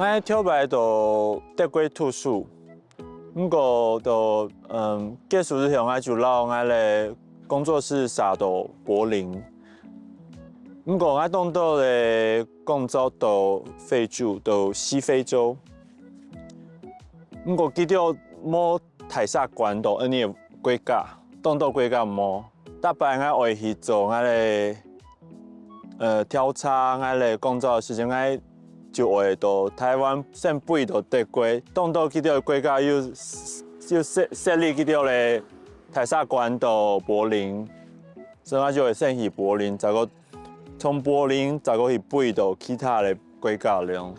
我跳摆都得过图书，不过都结束之后，我就到我的工作室撒到柏林。不过我当到的工作到非洲，到西非洲。不过记到冇太啥关到安尼的国家，当到国家冇，大半我会去做我的调查，我的工作时间我就会到台湾先飞到德国，当到去到国家又设立去到咧太萨关到柏林，所以我就会先去柏林，再个从柏林再个去飞到其他的国家了，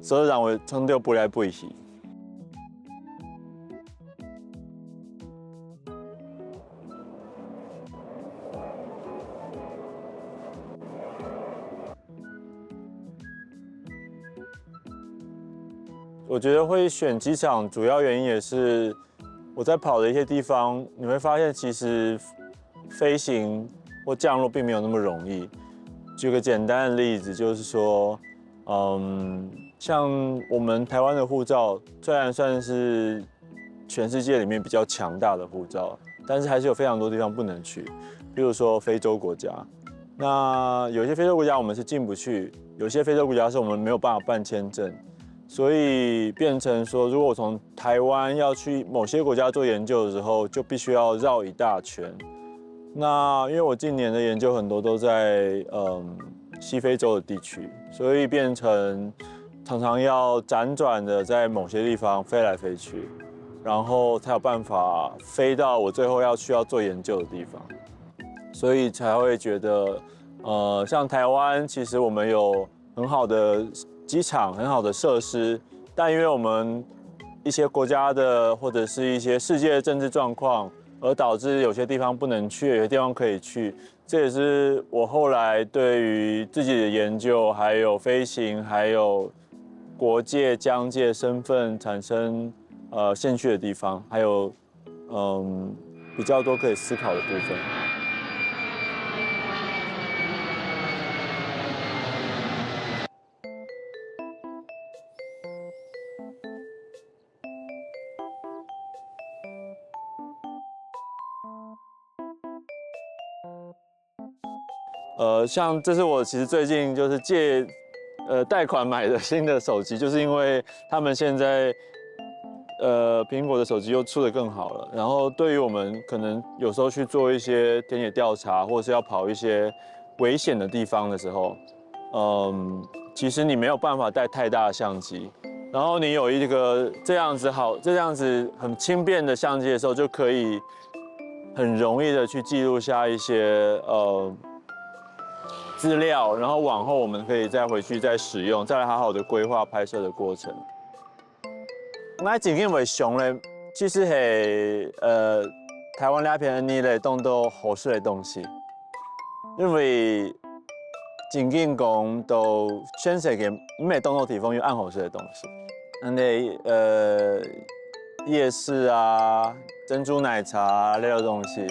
所以让我从头飞来飞去。我觉得会选机场，主要原因也是我在跑的一些地方，你会发现其实飞行或降落并没有那么容易。举个简单的例子，就是说，像我们台湾的护照，虽然算是全世界里面比较强大的护照，但是还是有非常多地方不能去，比如说非洲国家。那有些非洲国家我们是进不去，有些非洲国家是我们没有办法办签证。所以变成说，如果我从台湾要去某些国家做研究的时候，就必须要绕一大圈。那因为我近年的研究很多都在西非洲的地区，所以变成常常要辗转的在某些地方飞来飞去，然后才有办法飞到我最后需要做研究的地方。所以才会觉得，像台湾，其实我们有很好的机场，很好的设施，但因为我们一些国家的或者是一些世界的政治状况，而导致有些地方不能去，有些地方可以去。这也是我后来对于自己的研究，还有飞行，还有国界、疆界、身份产生兴趣的地方，还有比较多可以思考的部分。像这是我其实最近就是贷款买的新的手机，就是因为他们现在苹果的手机又出得更好了。然后对于我们可能有时候去做一些田野调查，或者是要跑一些危险的地方的时候，其实你没有办法带太大的相机。然后你有一个这样子很轻便的相机的时候，就可以很容易的去记录下一些资料，然后往后我们可以再回去再使用，再来好好的规划拍摄的过程。我真正袂想咧，其实是台湾那片呢咧当到合适的东西，因为真正讲到全世界每当到地方有按合适的东西，夜市啊、珍珠奶茶那种东西。